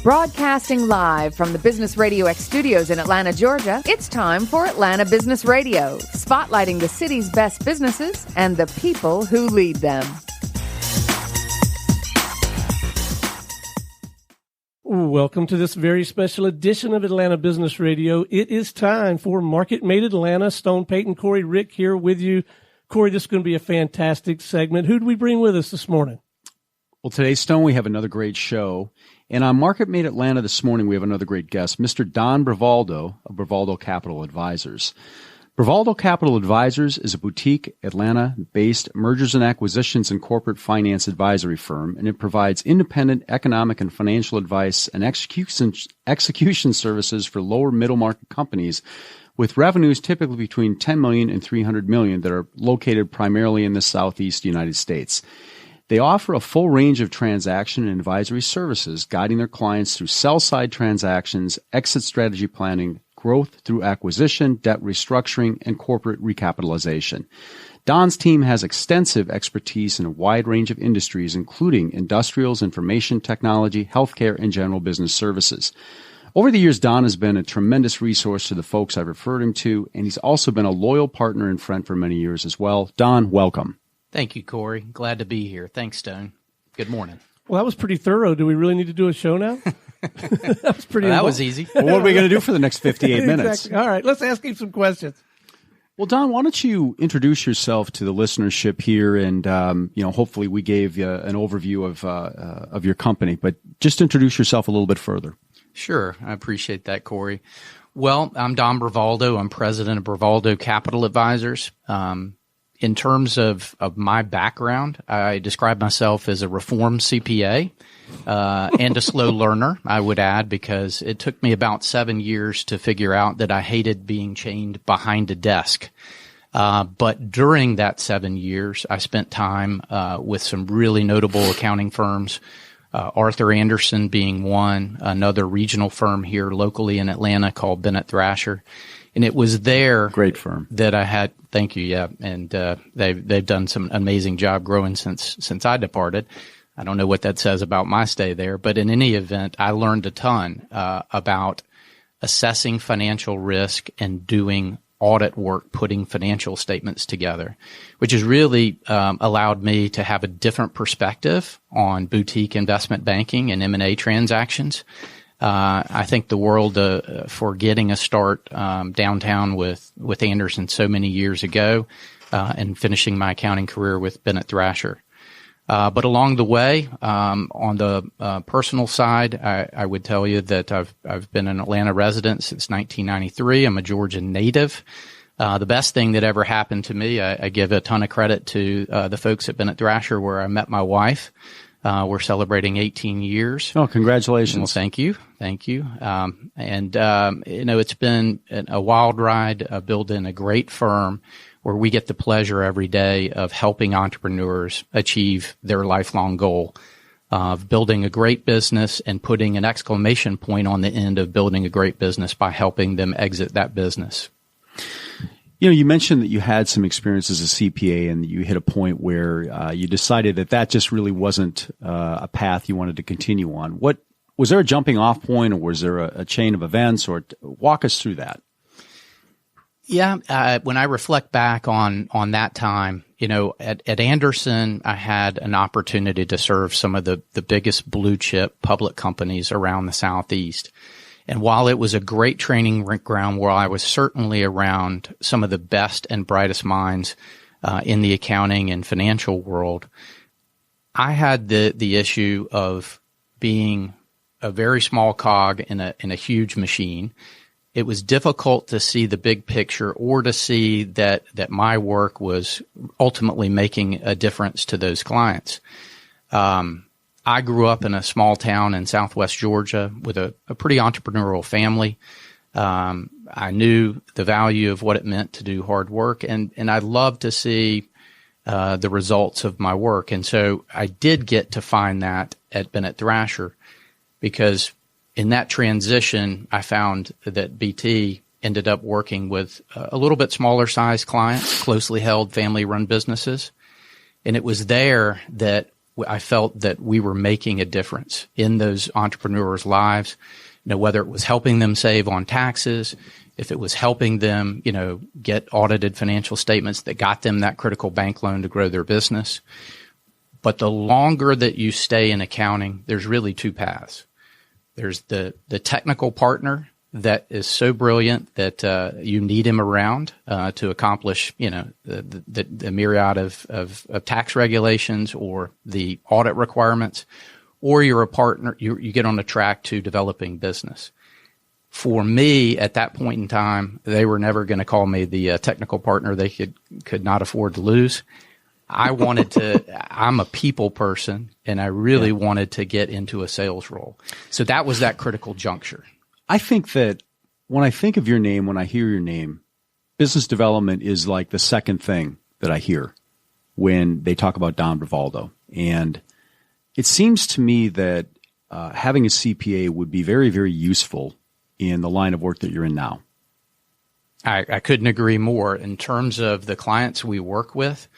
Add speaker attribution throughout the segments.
Speaker 1: Broadcasting live from the Business Radio X studios in Atlanta, Georgia, it's time for Atlanta Business Radio, spotlighting the city's best businesses and the people who lead them.
Speaker 2: Welcome to this very special edition of Atlanta Business Radio. It is time for MarketMate Atlanta. Stone Payton, Corey, Rick here with you. Corey, this is going to be a fantastic segment. Who do we bring with us this morning?
Speaker 3: Well, today, Stone, we have another great show. And on MarketMate Atlanta this morning, we have another great guest, Mr. Don Bravaldo of Bravaldo Capital Advisors. Bravaldo Capital Advisors is a boutique Atlanta-based mergers and acquisitions and corporate finance advisory firm, and it provides independent economic and financial advice and execution services for lower middle market companies with revenues typically between $10 million and $300 million that are located primarily in the Southeast United States. They offer a full range of transaction and advisory services, guiding their clients through sell-side transactions, exit strategy planning, growth through acquisition, debt restructuring, and corporate recapitalization. Don's team has extensive expertise in a wide range of industries, including industrials, information technology, healthcare, and general business services. Over the years, Don has been a tremendous resource to the folks I've referred him to, and he's also been a loyal partner and friend for many years as well. Don, welcome.
Speaker 4: Thank you, Corey. Glad to be here. Thanks, Stone. Good morning.
Speaker 2: Well, that was pretty thorough. Do we really need to do a show now? That was pretty.
Speaker 4: That was easy.
Speaker 3: Well, what are we going to do for the next 58 minutes?
Speaker 2: Exactly. All right, let's ask him some questions.
Speaker 3: Well, Don, why don't you introduce yourself to the listenership here, and hopefully we gave you an overview of your company, but just introduce yourself a little bit further.
Speaker 4: Sure, I appreciate that, Corey. Well, I'm Don Bravaldo. I'm president of Bravaldo Capital Advisors. In terms of my background, I describe myself as a reformed CPA and a slow learner, I would add, because it took me about 7 years to figure out that I hated being chained behind a desk. But during that 7 years, I spent time with some really notable accounting firms, Arthur Andersen being one, another regional firm here locally in Atlanta called Bennett Thrasher. And it was there
Speaker 3: great firm
Speaker 4: that I had. Thank you. Yeah. And, they've done some amazing job growing since I departed. I don't know what that says about my stay there, but in any event, I learned a ton, about assessing financial risk and doing audit work, putting financial statements together, which has really, allowed me to have a different perspective on boutique investment banking and M&A transactions. I think the world for getting a start downtown with Anderson so many years ago, and finishing my accounting career with Bennett Thrasher. But along the way, on the personal side, I would tell you that I've been an Atlanta resident since 1993. I'm a Georgia native. The best thing that ever happened to me, I give a ton of credit to the folks at Bennett Thrasher, where I met my wife. We're celebrating 18 years.
Speaker 3: Oh, congratulations.
Speaker 4: Well, thank you. Thank you. It's been a wild ride, building a great firm where we get the pleasure every day of helping entrepreneurs achieve their lifelong goal of building a great business and putting an exclamation point on the end of building a great business by helping them exit that business.
Speaker 3: You mentioned that you had some experience as a CPA and you hit a point where you decided that just really wasn't a path you wanted to continue on. Was there a jumping off point, or was there a chain of events, or walk us through that?
Speaker 4: Yeah, when I reflect back on that time, at Anderson, I had an opportunity to serve some of the biggest blue chip public companies around the Southeast. And while it was a great training ground where I was certainly around some of the best and brightest minds in the accounting and financial world, I had the issue of being a very small cog in a huge machine. It was difficult to see the big picture or to see that my work was ultimately making a difference to those clients. I grew up in a small town in Southwest Georgia with a pretty entrepreneurial family. I knew the value of what it meant to do hard work, and I loved to see the results of my work. And so I did get to find that at Bennett Thrasher, because in that transition, I found that BT ended up working with a little bit smaller size clients, closely held family-run businesses. And it was there that I felt that we were making a difference in those entrepreneurs' lives, whether it was helping them save on taxes, if it was helping them, get audited financial statements that got them that critical bank loan to grow their business. But the longer that you stay in accounting, there's really two paths. There's the technical partner that is so brilliant that you need him around to accomplish, the myriad of tax regulations or the audit requirements, or you're a partner, you get on a track to developing business. For me, at that point in time, they were never going to call me the technical partner they could not afford to lose. I'm a people person, and I really wanted to get into a sales role. So that was that critical juncture.
Speaker 3: I think that when I think of your name, when I hear your name, business development is like the second thing that I hear when they talk about Don Bravaldo. And it seems to me that having a CPA would be very, very useful in the line of work that you're in now.
Speaker 4: I couldn't agree more. In terms of the clients we work with,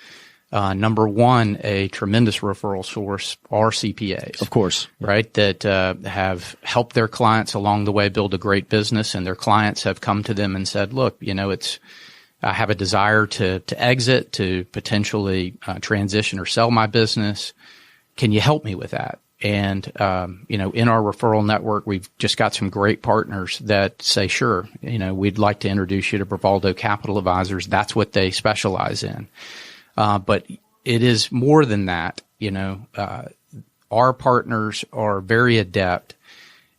Speaker 4: number one, a tremendous referral source are CPAs.
Speaker 3: Of course.
Speaker 4: Right? That have helped their clients along the way build a great business, and their clients have come to them and said, look, I have a desire to exit, to potentially transition or sell my business. Can you help me with that? And, in our referral network, we've just got some great partners that say, sure, we'd like to introduce you to Bravaldo Capital Advisors. That's what they specialize in. But it is more than that. Our partners are very adept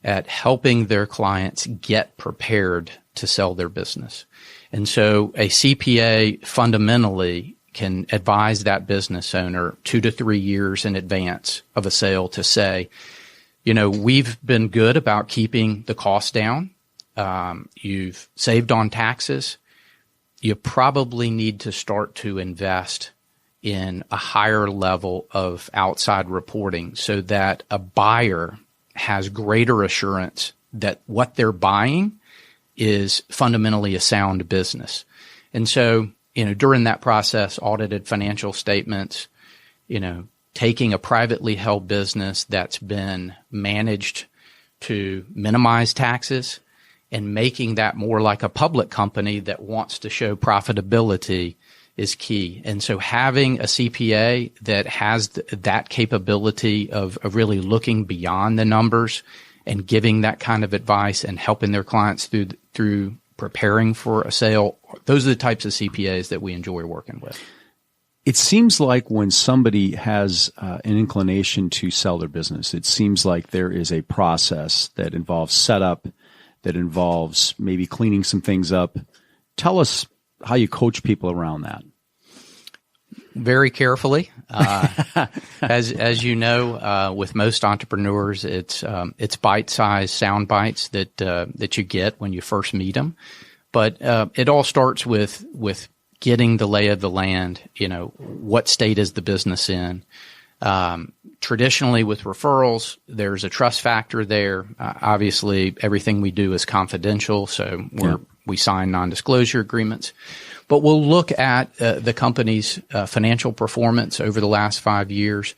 Speaker 4: at helping their clients get prepared to sell their business. And so a CPA fundamentally can advise that business owner 2 to 3 years in advance of a sale to say, we've been good about keeping the cost down. You've saved on taxes. You probably need to start to invest in a higher level of outside reporting so that a buyer has greater assurance that what they're buying is fundamentally a sound business. And so, during that process, audited financial statements, taking a privately held business that's been managed to minimize taxes and making that more like a public company that wants to show profitability is key. And so having a CPA that has that capability of really looking beyond the numbers and giving that kind of advice and helping their clients through preparing for a sale, those are the types of CPAs that we enjoy working with.
Speaker 3: It seems like when somebody has an inclination to sell their business, it seems like there is a process that involves setup, that involves maybe cleaning some things up. Tell us how you coach people around that.
Speaker 4: Very carefully. As you know, with most entrepreneurs, it's bite-sized sound bites that you get when you first meet them. But it all starts with getting the lay of the land. What state is the business in? Traditionally, with referrals, there's a trust factor there. Obviously, everything we do is confidential, so we sign non-disclosure agreements. But we'll look at the company's financial performance over the last 5 years,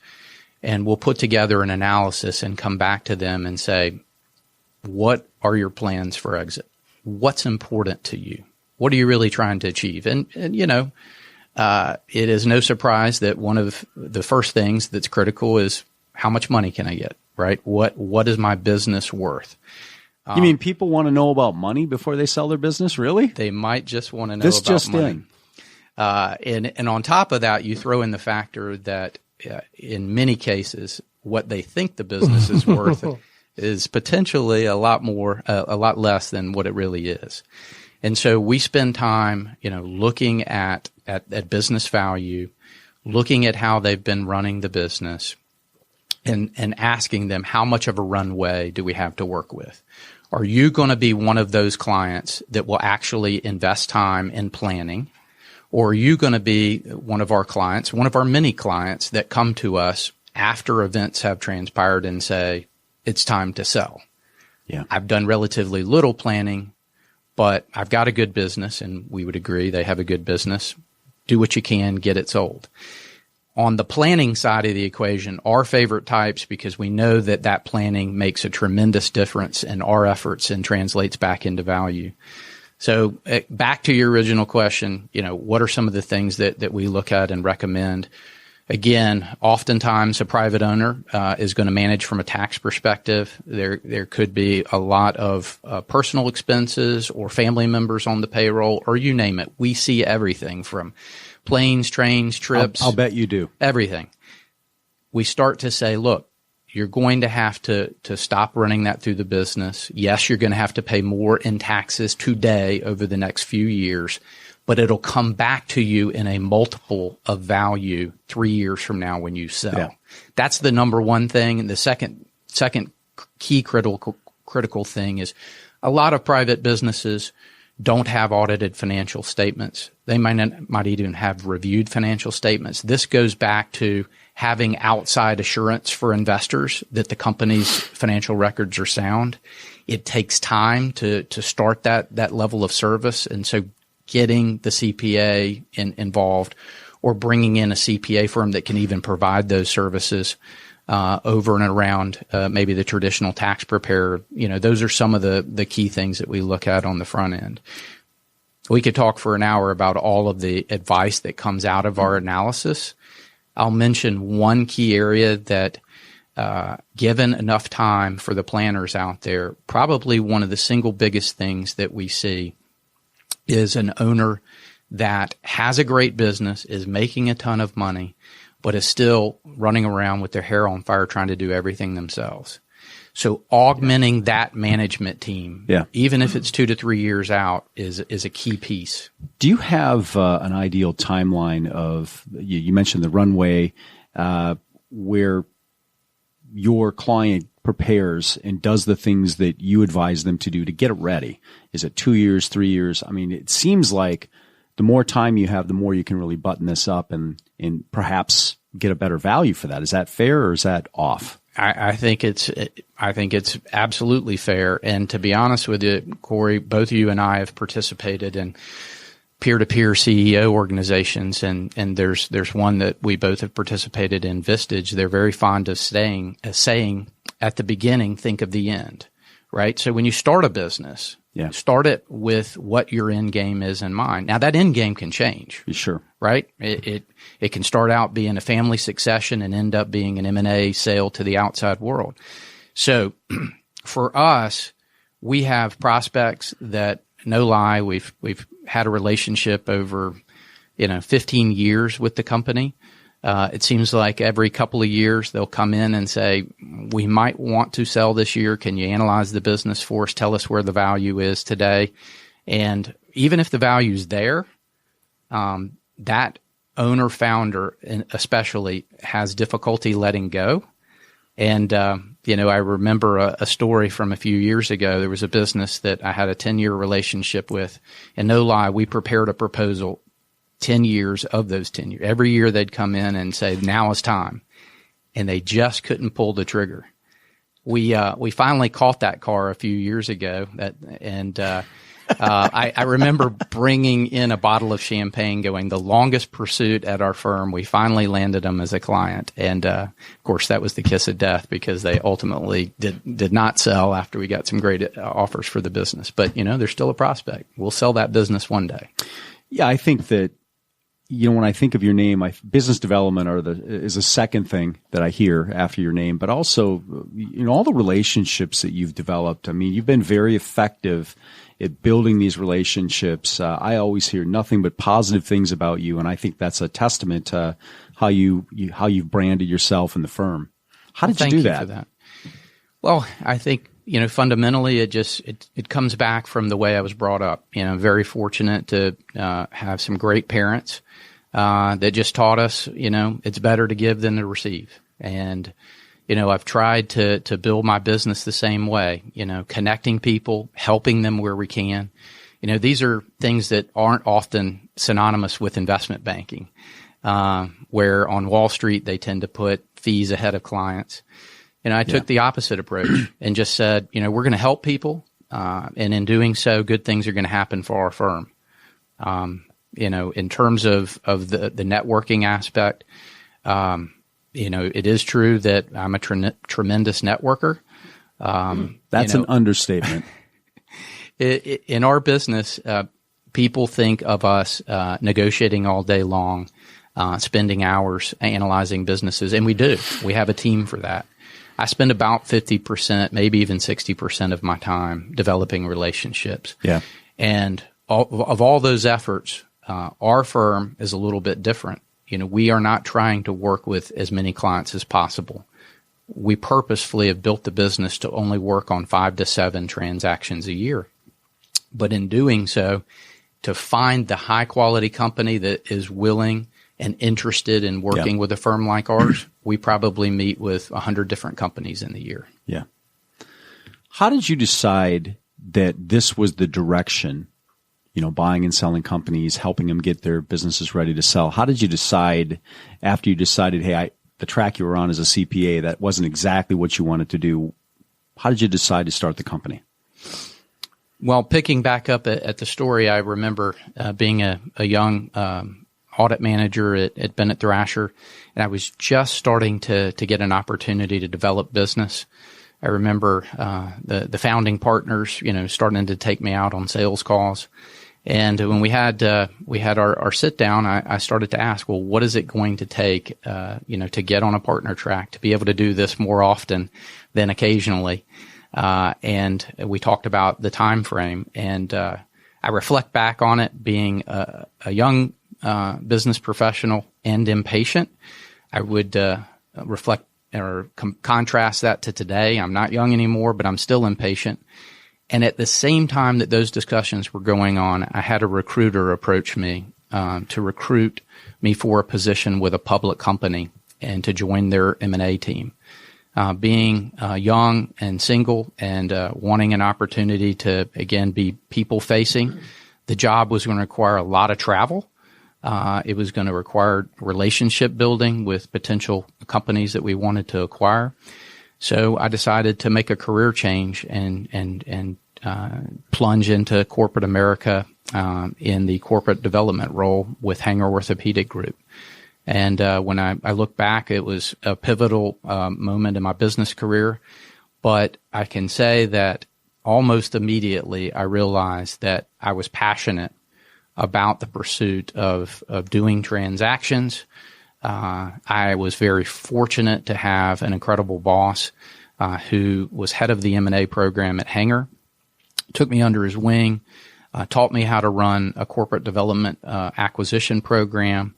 Speaker 4: and we'll put together an analysis and come back to them and say, what are your plans for exit? What's important to you? What are you really trying to achieve? And it is no surprise that one of the first things that's critical is how much money can I get, right? What is my business worth?
Speaker 3: You mean people want to know about money before they sell their business? Really?
Speaker 4: They might just want to know
Speaker 3: this
Speaker 4: about
Speaker 3: just
Speaker 4: money.
Speaker 3: In.
Speaker 4: And on top of that, you throw in the factor that in many cases, what they think the business is worth is potentially a lot less than what it really is. And so we spend time, looking at business value, looking at how they've been running the business, and asking them how much of a runway do we have to work with? Are you going to be one of those clients that will actually invest time in planning? Or are you going to be one of our clients, one of our many clients that come to us after events have transpired and say, it's time to sell?
Speaker 3: Yeah.
Speaker 4: I've done relatively little planning, but I've got a good business, and we would agree they have a good business. Do what you can, get it sold. On the planning side of the equation, our favorite types, because we know that planning makes a tremendous difference in our efforts and translates back into value. So back to your original question, what are some of the things that we look at and recommend? Again, oftentimes a private owner is going to manage from a tax perspective. There could be a lot of personal expenses or family members on the payroll, or you name it. We see everything from planes, trains, trips.
Speaker 3: I'll bet you do.
Speaker 4: Everything. We start to say, look, you're going to have to stop running that through the business. Yes, you're going to have to pay more in taxes today over the next few years, but it'll come back to you in a multiple of value 3 years from now when you sell. Yeah. That's the number one thing. And the second key critical thing is a lot of private businesses don't have audited financial statements. They might even have reviewed financial statements. This goes back to having outside assurance for investors that the company's financial records are sound. It takes time to start that level of service. And so getting the CPA involved or bringing in a CPA firm that can even provide those services over and around maybe the traditional tax preparer, those are some of the key things that we look at on the front end. We could talk for an hour about all of the advice that comes out of our analysis. I'll mention one key area that, given enough time for the planners out there, probably one of the single biggest things that we see is an owner that has a great business, is making a ton of money, but is still running around with their hair on fire trying to do everything themselves. So augmenting that management team, even if it's 2 to 3 years out, is a key piece.
Speaker 3: Do you have an ideal timeline of, you mentioned the runway, where your client prepares and does the things that you advise them to do to get it ready? Is it 2 years, 3 years? I mean, it seems like the more time you have, the more you can really button this up and perhaps get a better value for that. Is that fair or is that off?
Speaker 4: I think it's absolutely fair. And to be honest with you, Corey, both you and I have participated in peer-to-peer CEO organizations, and there's one that we both have participated in, Vistage. They're very fond of saying at the beginning, think of the end, right? So when you start a business, start it with what your end game is in mind. Now that end game can change.
Speaker 3: Sure.
Speaker 4: Right? It can start out being a family succession and end up being an M&A sale to the outside world. So for us, we have prospects that, no lie, we've had a relationship over 15 years with the company. It seems like every couple of years they'll come in and say, we might want to sell this year. Can you analyze the business for us? Tell us where the value is today. And even if the value is there, that owner founder especially has difficulty letting go. And, I remember a story from a few years ago. There was a business that I had a 10-year relationship with, and no lie, we prepared a proposal 10 years of those 10 years. Every year they'd come in and say, now is time. And they just couldn't pull the trigger. We finally caught that car a few years ago I remember bringing in a bottle of champagne going, the longest pursuit at our firm. We finally landed them as a client. And, of course, that was the kiss of death because they ultimately did not sell after we got some great offers for the business. But, there's still a prospect. We'll sell that business one day.
Speaker 3: Yeah, I think that, when I think of your name, business development is a second thing that I hear after your name, but also, all the relationships that you've developed. I mean, you've been very effective at building these relationships. I always hear nothing but positive things about you, and I think that's a testament to how you've branded yourself and the firm. How did you do that?
Speaker 4: For that? Well, I think fundamentally it comes back from the way I was brought up. Very fortunate to have some great parents that just taught us, it's better to give than to receive. And I've tried to build my business the same way, connecting people, helping them where we can. These are things that aren't often synonymous with investment banking, where on Wall Street they tend to put fees ahead of clients. I took the opposite approach and just said, we're going to help people. And in doing so, good things are going to happen for our firm. In terms of the networking aspect, It is true that I'm a tremendous networker.
Speaker 3: That's an understatement.
Speaker 4: In our business, people think of us negotiating all day long, spending hours analyzing businesses, and we do. We have a team for that. I spend about 50%, maybe even 60% of my time developing relationships.
Speaker 3: Yeah.
Speaker 4: And of all those efforts, our firm is a little bit different. We are not trying to work with as many clients as possible. We purposefully have built the business to only work on 5 to 7 transactions a year. But in doing so, to find the high quality company that is willing and interested in working with a firm like ours, we probably meet with 100 different companies in the year.
Speaker 3: Yeah. How did you decide that this was the direction, buying and selling companies, helping them get their businesses ready to sell? How did you decide after you decided, hey, the track you were on as a CPA, that wasn't exactly what you wanted to do? How did you decide to start the company?
Speaker 4: Well, picking back up at the story, I remember being a young audit manager at Bennett Thrasher, and I was just starting to get an opportunity to develop business. I remember the founding partners, starting to take me out on sales calls. And when we had our sit down, I started to ask, well, what is it going to take, to get on a partner track, to be able to do this more often than occasionally? And we talked about the time frame, and I reflect back on it being a young business professional and impatient. I would reflect or contrast that to today. I'm not young anymore, but I'm still impatient. And at the same time that those discussions were going on, I had a recruiter approach me to recruit me for a position with a public company and to join their M&A team. Being young and single and wanting an opportunity to, again, be people-facing, the job was going to require a lot of travel. It was going to require relationship building with potential companies that we wanted to acquire. So I decided to make a career change and plunge into corporate America in the corporate development role with Hanger Orthopedic Group. And when I look back, it was a pivotal moment in my business career. But I can say that almost immediately I realized that I was passionate about the pursuit of doing transactions. I was very fortunate to have an incredible boss who was head of the M&A program at Hanger, took me under his wing, taught me how to run a corporate development acquisition program,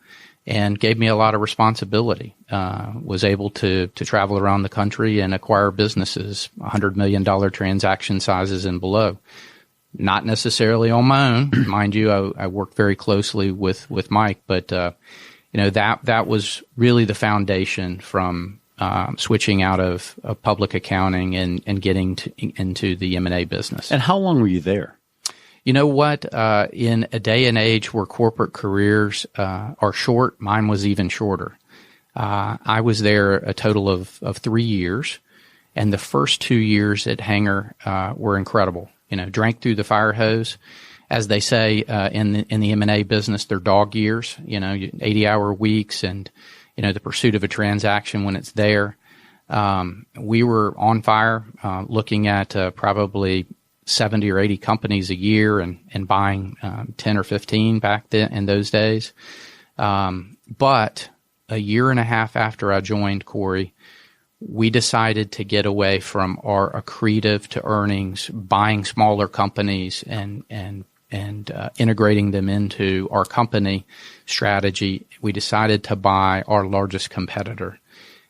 Speaker 4: and gave me a lot of responsibility. Was able to travel around the country and acquire businesses, $100 million transaction sizes and below. Not necessarily on my own, mind you. I worked very closely with Mike, but that was really the foundation from switching out of public accounting and getting into the M&A business.
Speaker 3: And how long were you there?
Speaker 4: You know what? In a day and age where corporate careers are short, mine was even shorter. I was there a total of 3 years, and the first 2 years at Hanger were incredible. Drank through the fire hose. As they say in the M&A business, they're dog years, 80-hour weeks and, the pursuit of a transaction when it's there. We were on fire looking at probably 70 or 80 companies a year and buying 10 or 15 back then in those days. But a year and a half after I joined, Corey, we decided to get away from our accretive to earnings, buying smaller companies and integrating them into our company strategy. We decided to buy our largest competitor,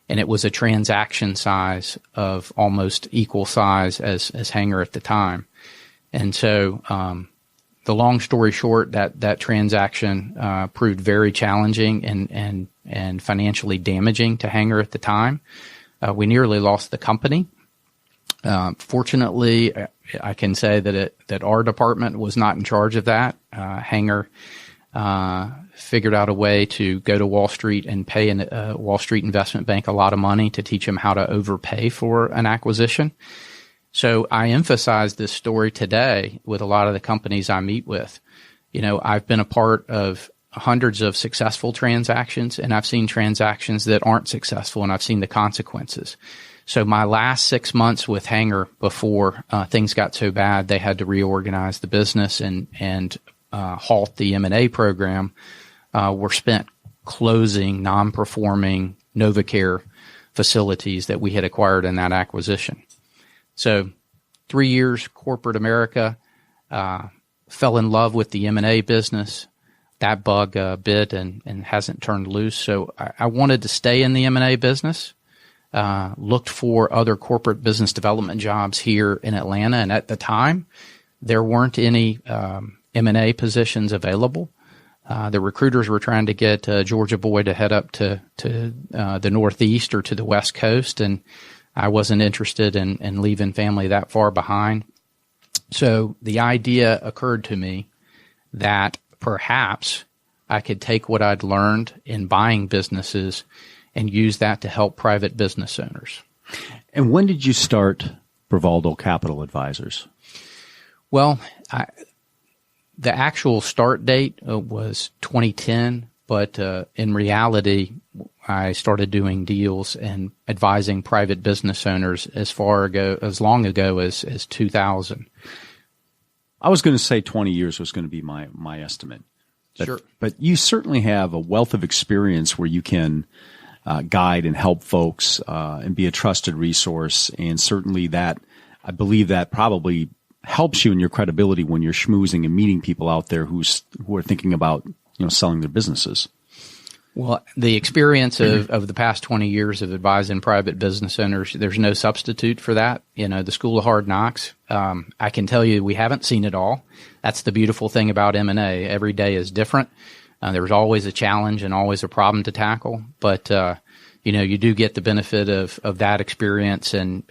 Speaker 4: and it was a transaction size of almost equal size as Hanger at the time. And so, the long story short, that transaction proved very challenging and financially damaging to Hanger at the time. We nearly lost the company. Fortunately, I can say that our department was not in charge of that. Hanger figured out a way to go to Wall Street and pay a Wall Street investment bank a lot of money to teach them how to overpay for an acquisition. So I emphasize this story today with a lot of the companies I meet with. I've been a part of hundreds of successful transactions, and I've seen transactions that aren't successful, and I've seen the consequences. So my last 6 months with Hanger before things got so bad, they had to reorganize the business and halt the M&A program, were spent closing non-performing NovaCare facilities that we had acquired in that acquisition. So 3 years corporate America, fell in love with the M&A business. That bug bit and hasn't turned loose. So I wanted to stay in the M&A business. Looked for other corporate business development jobs here in Atlanta, and at the time, there weren't any M&A positions available. The recruiters were trying to get a Georgia boy to head up to the Northeast or to the West Coast, and I wasn't interested in leaving family that far behind. So the idea occurred to me that perhaps I could take what I'd learned in buying businesses and use that to help private business owners.
Speaker 3: And when did you start Bravaldo Capital Advisors?
Speaker 4: Well, the actual start date was 2010, but in reality, I started doing deals and advising private business owners as long ago as 2000.
Speaker 3: I was going to say 20 years was going to be my estimate.
Speaker 4: Sure.
Speaker 3: But you certainly have a wealth of experience where you can guide and help folks and be a trusted resource. And certainly that, I believe that probably helps you in your credibility when you're schmoozing and meeting people out there who are thinking about, selling their businesses.
Speaker 4: Well, the experience of the past 20 years of advising private business owners, there's no substitute for that. The school of hard knocks. I can tell you we haven't seen it all. That's the beautiful thing about M&A. Every day is different. There's always a challenge and always a problem to tackle. But, you do get the benefit of that experience and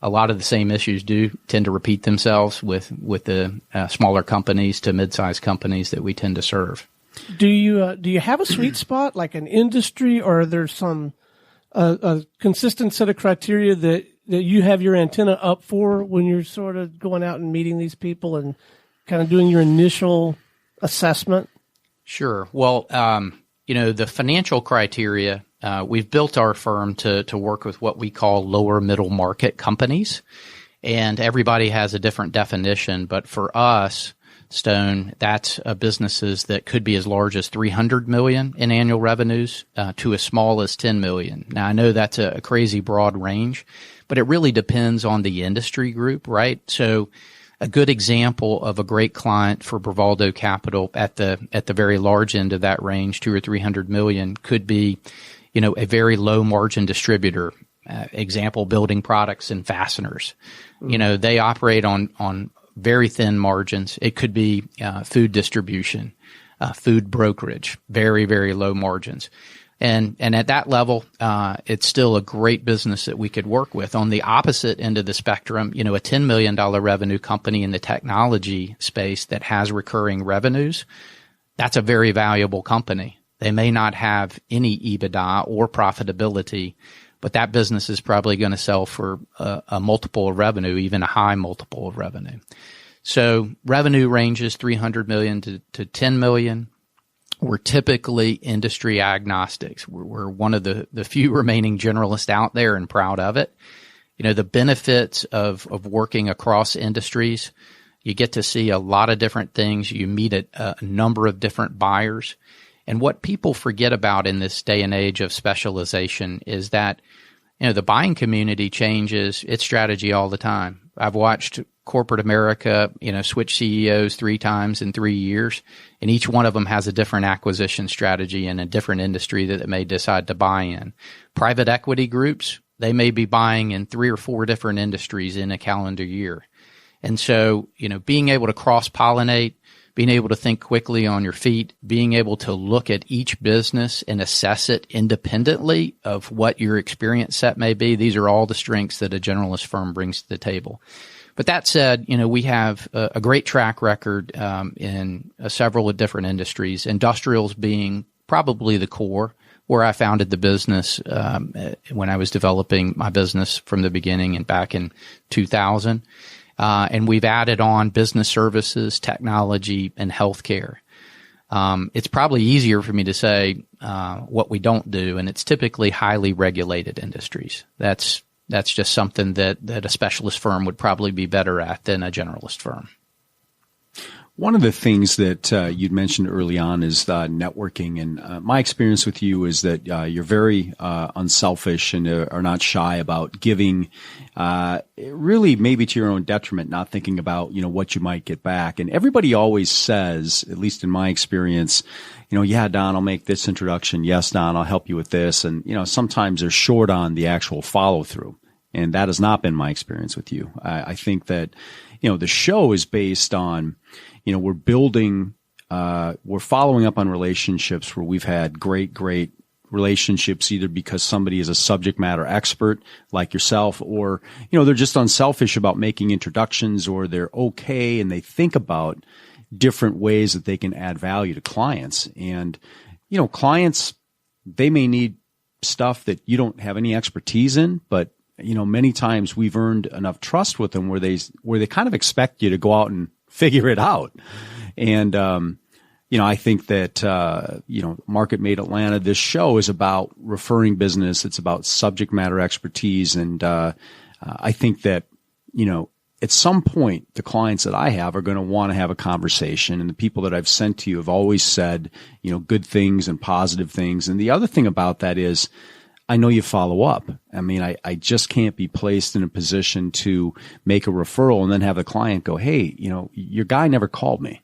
Speaker 4: a lot of the same issues do tend to repeat themselves with the smaller companies to mid-sized companies that we tend to serve.
Speaker 2: Do you have a sweet spot, like an industry, or are there some a consistent set of criteria that you have your antenna up for when you're sort of going out and meeting these people and kind of doing your initial assessment?
Speaker 4: Sure. Well, the financial criteria, we've built our firm to work with what we call lower middle market companies, and everybody has a different definition. But for us, Stone, that's businesses that could be as large as $300 million in annual revenues to as small as $10 million. Now, I know that's a crazy broad range, but it really depends on the industry group, right? So a good example of a great client for Bravaldo Capital at the very large end of that range, $200 or $300 million, could be, a very low margin distributor. Example, building products and fasteners. They operate on very thin margins. It could be food distribution, food brokerage, very, very low margins. And at that level, it's still a great business that we could work with. On the opposite end of the spectrum, a $10 million revenue company in the technology space that has recurring revenues, that's a very valuable company. They may not have any EBITDA or profitability, but that business is probably going to sell for a multiple of revenue, even a high multiple of revenue. So revenue ranges $300 million to $10 million. We're typically industry agnostics. We're one of the few remaining generalists out there and proud of it. The benefits of working across industries, you get to see a lot of different things. You meet a number of different buyers. And what people forget about in this day and age of specialization is that, the buying community changes its strategy all the time. I've watched corporate America, switch CEOs 3 times in 3 years, and each one of them has a different acquisition strategy in a different industry that it may decide to buy in. Private equity groups, they may be buying in 3 or 4 different industries in a calendar year. And so, being able to cross-pollinate, being able to think quickly on your feet, being able to look at each business and assess it independently of what your experience set may be, these are all the strengths that a generalist firm brings to the table. But that said, we have a great track record in several different industries, industrials being probably the core, where I founded the business when I was developing my business from the beginning and back in 2000. And we've added on business services, technology, and healthcare. It's probably easier for me to say what we don't do, and it's typically highly regulated industries. That's just something that a specialist firm would probably be better at than a generalist firm.
Speaker 3: One of the things that you'd mentioned early on is networking, and my experience with you is that you're very unselfish and are not shy about giving, really maybe to your own detriment, not thinking about what you might get back. And everybody always says, at least in my experience, yeah, Don, I'll make this introduction. Yes, Don, I'll help you with this. And sometimes they're short on the actual follow through, and that has not been my experience with you. I think that the show is based on we're building, we're following up on relationships where we've had great relationships, either because somebody is a subject matter expert like yourself, or, they're just unselfish about making introductions, or they're okay and they think about different ways that they can add value to clients. And, clients, they may need stuff that you don't have any expertise in, but, many times we've earned enough trust with them where they kind of expect you to go out and figure it out. And, I think that, MarketMate Atlanta, this show is about referring business. It's about subject matter expertise. And, I think that, at some point, the clients that I have are going to want to have a conversation. And the people that I've sent to you have always said, good things and positive things. And the other thing about that is, I know you follow up. I mean, I just can't be placed in a position to make a referral and then have the client go, hey, your guy never called me.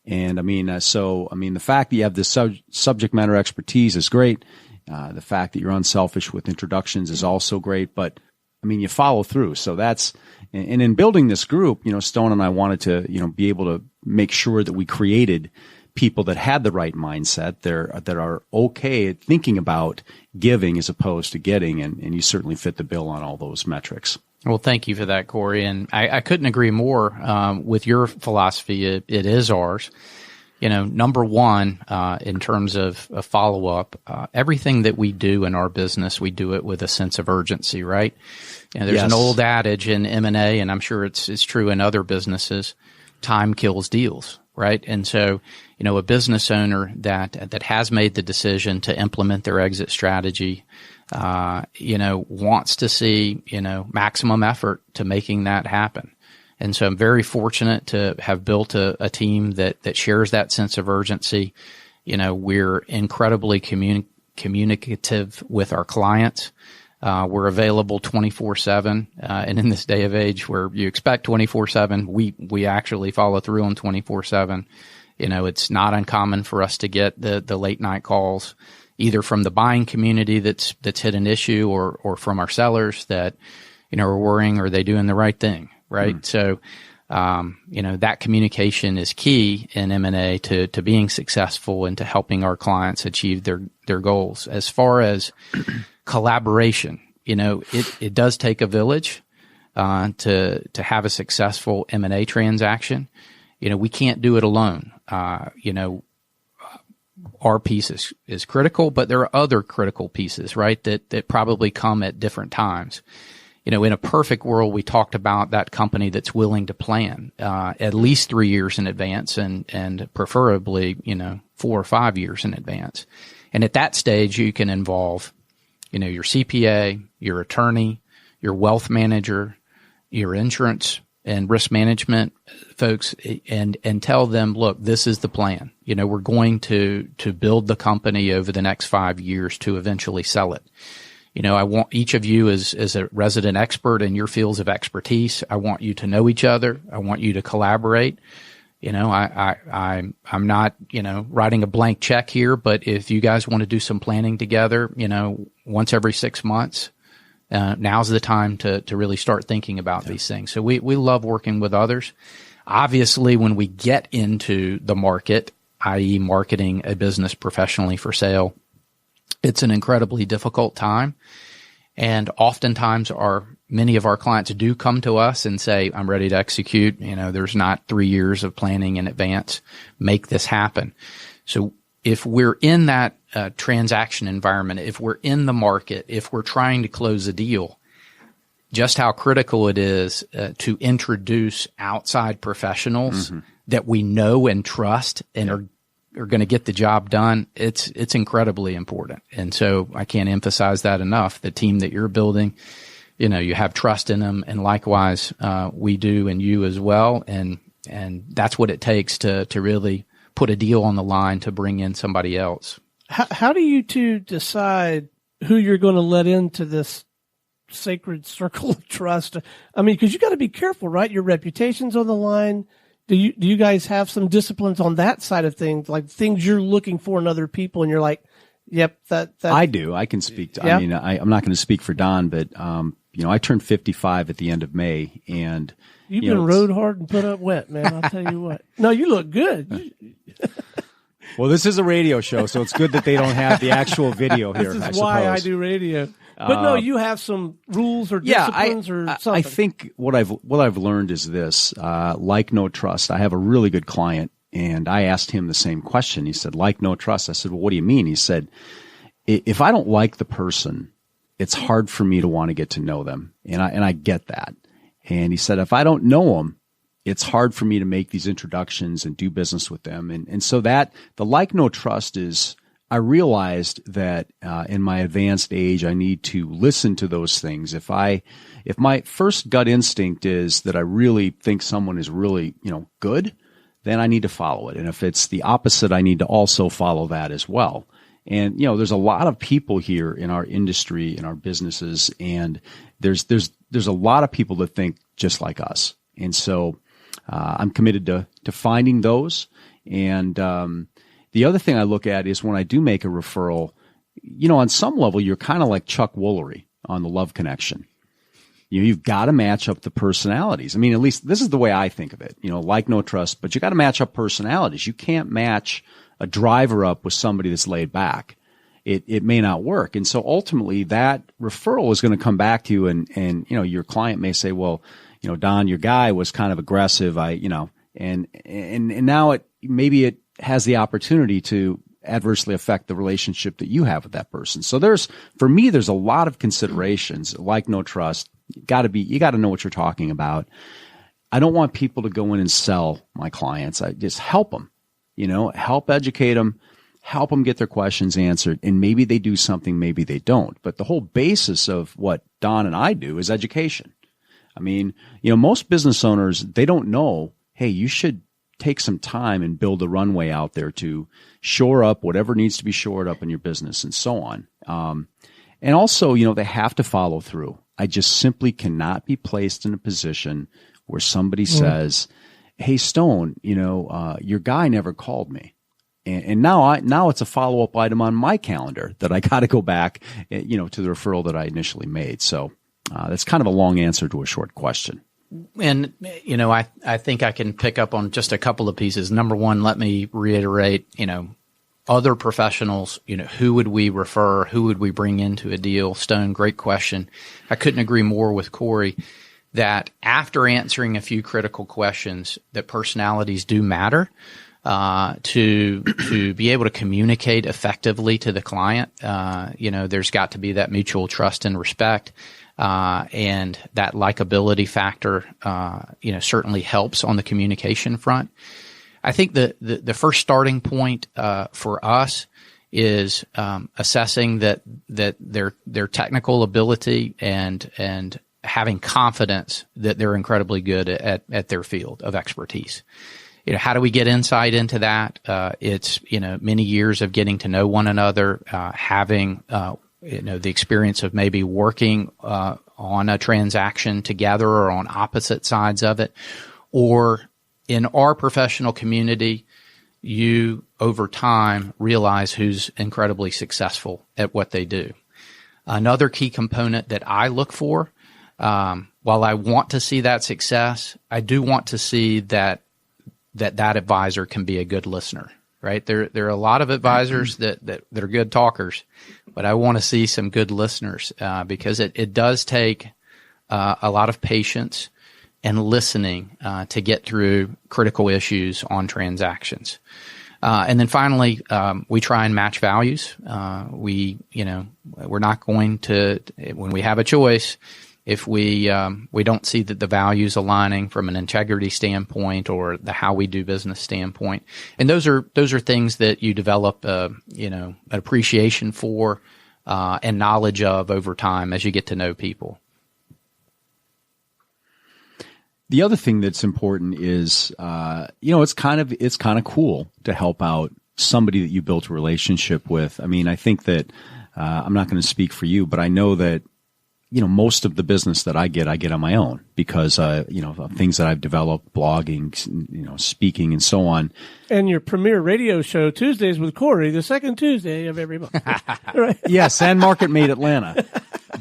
Speaker 3: And the fact that you have this subject matter expertise is great. The fact that you're unselfish with introductions is also great, but you follow through. So and in building this group, Stone and I wanted to, be able to make sure that we created people that had the right mindset, that are okay at thinking about giving as opposed to getting, and you certainly fit the bill on all those metrics.
Speaker 4: Well, thank you for that, Corey. And I couldn't agree more with your philosophy. It is ours. Number one, in terms of follow-up, everything that we do in our business, we do it with a sense of urgency, right? There's
Speaker 3: Yes.
Speaker 4: an old adage in M&A, and I'm sure it's true in other businesses, time kills deals, right? And so, a business owner that has made the decision to implement their exit strategy, wants to see, maximum effort to making that happen. And so I'm very fortunate to have built a team that shares that sense of urgency. We're incredibly communicative with our clients. We're available 24/7. And in this day of age where you expect 24/7, we actually follow through on 24/7. It's not uncommon for us to get the late night calls, either from the buying community that's hit an issue, or from our sellers that, are worrying, are they doing the right thing? Right. So, that communication is key in M&A to being successful and to helping our clients achieve their goals. As far as collaboration, it does take a village, to have a successful M&A transaction. We can't do it alone. Our piece is critical, but there are other critical pieces, right? That probably come at different times. In a perfect world, we talked about that company that's willing to plan, at least 3 years in advance, and preferably, 4 or 5 years in advance. And at that stage, you can involve, your CPA, your attorney, your wealth manager, your insurance and risk management folks, and tell them, look, this is the plan. We're going to build the company over the next 5 years to eventually sell it. I want each of you as a resident expert in your fields of expertise. I want you to know each other. I want you to collaborate. I'm not, writing a blank check here, but if you guys want to do some planning together, once every 6 months, now's the time to really start thinking about these things. So we love working with others. Obviously, when we get into the market, i.e. marketing a business professionally for sale, it's an incredibly difficult time. And oftentimes many of our clients do come to us and say, I'm ready to execute. There's not 3 years of planning in advance. Make this happen. So if we're in that transaction environment, if we're in the market, if we're trying to close a deal, just how critical it is to introduce outside professionals that we know and trust and are are going to get the job done, it's incredibly important. And so I can't emphasize that enough. The team that you're building, you have trust in them, and likewise, we do, and you as well. And that's what it takes to really put a deal on the line to bring in somebody else.
Speaker 2: How do you two decide who you're going to let into this sacred circle of trust? I mean, because you got to be careful, right? Your reputation's on the line. Do you guys have some disciplines on that side of things, like things you're looking for in other people, and you're like, yep, that
Speaker 3: I do. I can speak to. Yeah. I mean, I'm not going to speak for Don, but I turned 55 at the end of May, and
Speaker 2: you've been rode hard and put up wet, man. I'll tell you what. No, you look good.
Speaker 3: Well, this is a radio show, so it's good that they don't have the actual video here.
Speaker 2: This is why I do radio. But no, you have some rules or disciplines or something.
Speaker 3: I think what I've learned is this: like, no trust. I have a really good client, and I asked him the same question. He said, "Like, no trust." I said, "Well, what do you mean?" He said, "If I don't like the person, it's hard for me to want to get to know them, and I get that." And he said, "If I don't know them, it's hard for me to make these introductions and do business with them." And so that the like, no trust is, I realized that in my advanced age, I need to listen to those things. If my first gut instinct is that I really think someone is really, good, then I need to follow it. And if it's the opposite, I need to also follow that as well. And, there's a lot of people here in our industry, in our businesses, and there's a lot of people that think just like us. And so I'm committed to finding those. And the other thing I look at is when I do make a referral, on some level, you're kind of like Chuck Woolery on the Love Connection. You've got to match up the personalities. I mean, at least this is the way I think of it, like, no trust, but you got to match up personalities. You can't match a driver up with somebody that's laid back. It may not work. And so ultimately that referral is going to come back to you, and your client may say, well, Don, your guy was kind of aggressive. And now maybe it has the opportunity to adversely affect the relationship that you have with that person. So for me, there's a lot of considerations, like, no trust. You got to know what you're talking about. I don't want people to go in and sell my clients. I just help them, help educate them, help them get their questions answered. And maybe they do something, maybe they don't. But the whole basis of what Don and I do is education. I mean, most business owners, they don't know, hey, you should take some time and build a runway out there to shore up whatever needs to be shored up in your business and so on. And also, they have to follow through. I just simply cannot be placed in a position where somebody says, hey, Stone, your guy never called me. And now it's a follow-up item on my calendar that I got to go back, to the referral that I initially made. So that's kind of a long answer to a short question.
Speaker 4: And, I think I can pick up on just a couple of pieces. Number one, let me reiterate, other professionals, who would we refer? Who would we bring into a deal? Stone, great question. I couldn't agree more with Corey that after answering a few critical questions, that personalities do matter. To be able to communicate effectively to the client, there's got to be that mutual trust and respect. And that likability factor, certainly helps on the communication front. I think the first starting point, for us is, assessing that their technical ability and having confidence that they're incredibly good at their field of expertise. How do we get insight into that? It's, many years of getting to know one another, having, the experience of maybe working on a transaction together or on opposite sides of it. Or in our professional community, you over time realize who's incredibly successful at what they do. Another key component that I look for, while I want to see that success, I do want to see that advisor can be a good listener. Right? There are a lot of advisors that are good talkers, but I want to see some good listeners, because it does take a lot of patience and listening to get through critical issues on transactions. And then finally, we try and match values. We're not going to, when we have a choice, if we don't see that the values aligning from an integrity standpoint or the how we do business standpoint. And those are things that you develop, an appreciation for, and knowledge of over time as you get to know people.
Speaker 3: The other thing that's important is, it's kind of cool to help out somebody that you built a relationship with. I mean, I think that, I'm not going to speak for you, but I know that, most of the business that I get on my own because, of things that I've developed, blogging, speaking and so on.
Speaker 2: And your premier radio show, Tuesdays with Corey, the second Tuesday of every month. Right?
Speaker 3: Yes, and MarketMate Atlanta.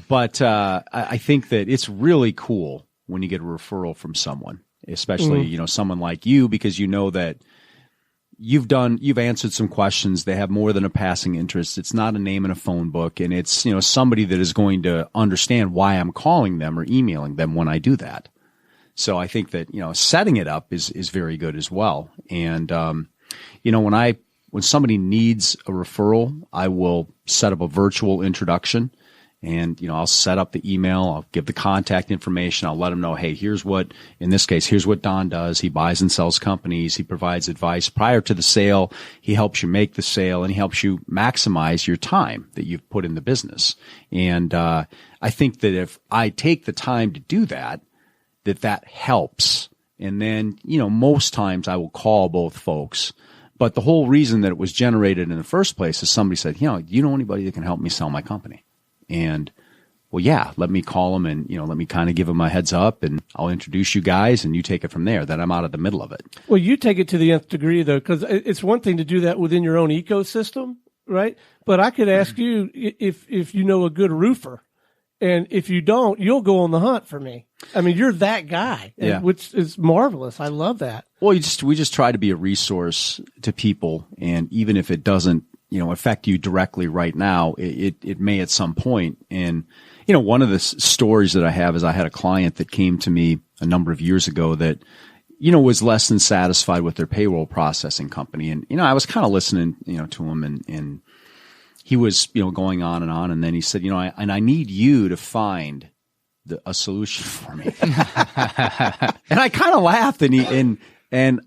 Speaker 3: But I think that it's really cool when you get a referral from someone, especially, someone like you, because you know that you've answered some questions. They have more than a passing interest. It's not a name in a phone book. And it's, somebody that is going to understand why I'm calling them or emailing them when I do that. So I think that, setting it up is very good as well. And, when somebody needs a referral, I will set up a virtual introduction. And, I'll set up the email. I'll give the contact information. I'll let them know, hey, here's what Don does. He buys and sells companies. He provides advice prior to the sale. He helps you make the sale and he helps you maximize your time that you've put in the business. And, I think that if I take the time to do that helps. And then, most times I will call both folks. But the whole reason that it was generated in the first place is somebody said, do you know anybody that can help me sell my company? And, well, yeah, let me call them and, let me kind of give them a heads up and I'll introduce you guys and you take it from there. Then I'm out of the middle of it.
Speaker 2: Well, you take it to the nth degree, though, because it's one thing to do that within your own ecosystem, right? But I could ask you if you know a good roofer. And if you don't, you'll go on the hunt for me. I mean, you're that guy, which is marvelous. I love that.
Speaker 3: Well, we just try to be a resource to people. And even if it doesn't, affect you directly right now, it may at some point. And, one of the stories that I have is I had a client that came to me a number of years ago that, was less than satisfied with their payroll processing company. And, I was kind of listening, to him and he was, going on. And then he said, I need you to find a solution for me. And I kind of laughed and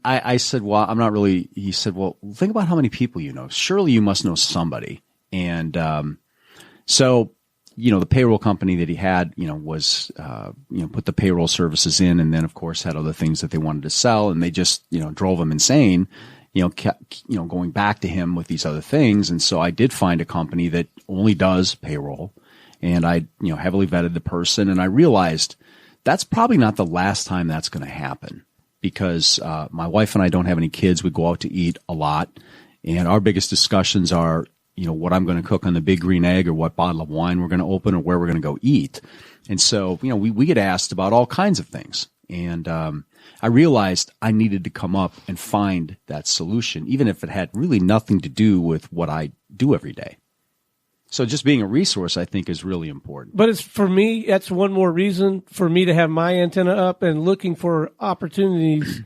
Speaker 3: I said, well, I'm not really, he said, well, think about how many people you know. Surely you must know somebody. And, so, the payroll company that he had, was, put the payroll services in and then of course had other things that they wanted to sell and they just, drove him insane, kept, going back to him with these other things. And so I did find a company that only does payroll and I, heavily vetted the person and I realized that's probably not the last time that's going to happen. Because my wife and I don't have any kids. We go out to eat a lot. And our biggest discussions are, what I'm going to cook on the Big Green Egg or what bottle of wine we're going to open or where we're going to go eat. And so, we get asked about all kinds of things. And I realized I needed to come up and find that solution, even if it had really nothing to do with what I do every day. So just being a resource, I think, is really important.
Speaker 2: But for me, that's one more reason for me to have my antenna up and looking for opportunities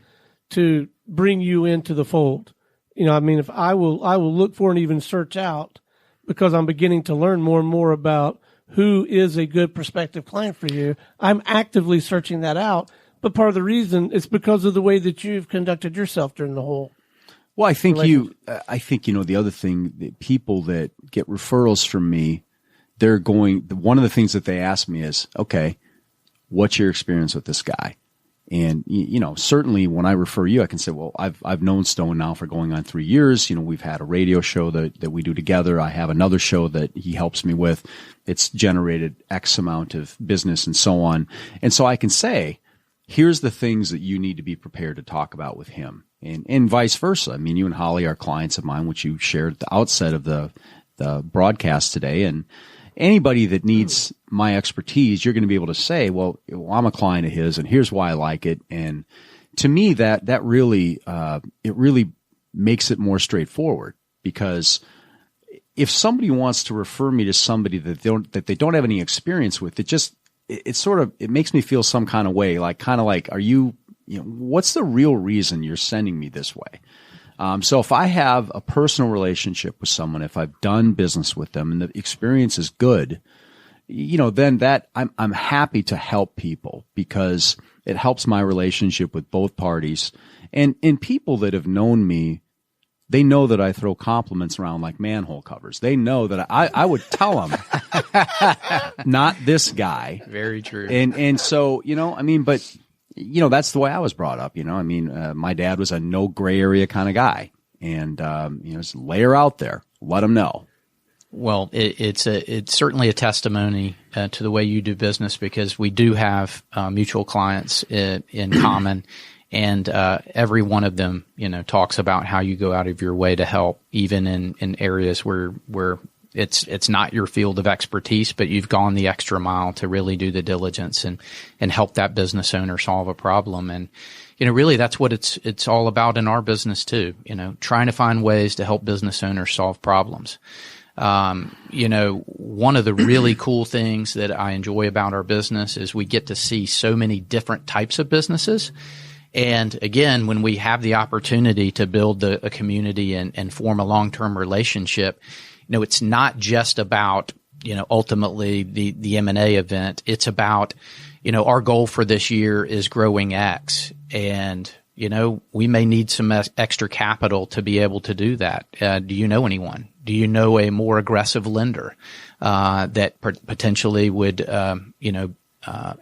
Speaker 2: to bring you into the fold. If I will look for and even search out because I'm beginning to learn more and more about who is a good prospective client for you. I'm actively searching that out. But part of the reason is because of the way that you've conducted yourself during the whole.
Speaker 3: Well, I think the other thing, the people that get referrals from me, one of the things that they ask me is, okay, what's your experience with this guy? And, certainly when I refer you, I can say, well, I've known Stone now for going on 3 years. We've had a radio show that we do together. I have another show that he helps me with. It's generated X amount of business and so on. And so I can say, here's the things that you need to be prepared to talk about with him. And vice versa. I mean, you and Holly are clients of mine, which you shared at the outset of the broadcast today. And anybody that needs my expertise, you're going to be able to say, well, I'm a client of his and here's why I like it. And to me, that really, it really makes it more straightforward because if somebody wants to refer me to somebody that they don't have any experience with, it makes me feel some kind of way, are you, what's the real reason you're sending me this way? So if I have a personal relationship with someone, if I've done business with them and the experience is good, then that I'm happy to help people because it helps my relationship with both parties. And people that have known me, they know that I throw compliments around like manhole covers. They know that I would tell them, not this guy.
Speaker 4: Very true.
Speaker 3: And so, but that's the way I was brought up. My dad was a no gray area kind of guy, and just lay her out there, let them know.
Speaker 4: Well, it's certainly a testimony to the way you do business, because we do have mutual clients in common, and every one of them, talks about how you go out of your way to help, even in areas where it's not your field of expertise, but you've gone the extra mile to really do the diligence and help that business owner solve a problem. And really that's what it's all about in our business too. Trying to find ways to help business owners solve problems. One of the really cool things that I enjoy about our business is we get to see so many different types of businesses. And again, when we have the opportunity to build a community and form a long-term relationship, it's not just about, ultimately the M&A event. It's about, our goal for this year is growing X, and, we may need some extra capital to be able to do that. Do you know anyone? Do you know a more aggressive lender that potentially would,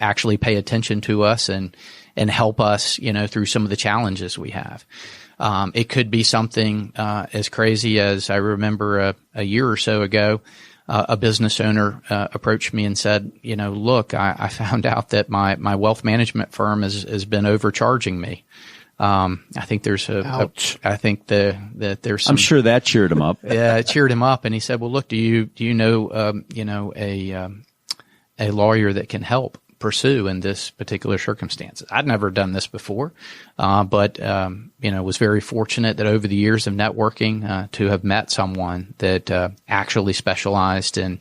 Speaker 4: actually pay attention to us and help us, through some of the challenges we have? It could be something as crazy as I remember a year or so ago, a business owner approached me and said, look, I found out that my wealth management firm has been overcharging me. I think there's I think that there's some,
Speaker 3: I'm sure that cheered him up.
Speaker 4: Yeah, it cheered him up. And he said, well, look, do you know, a lawyer that can help pursue in this particular circumstance? I'd never done this before, but was very fortunate that over the years of networking to have met someone that actually specialized in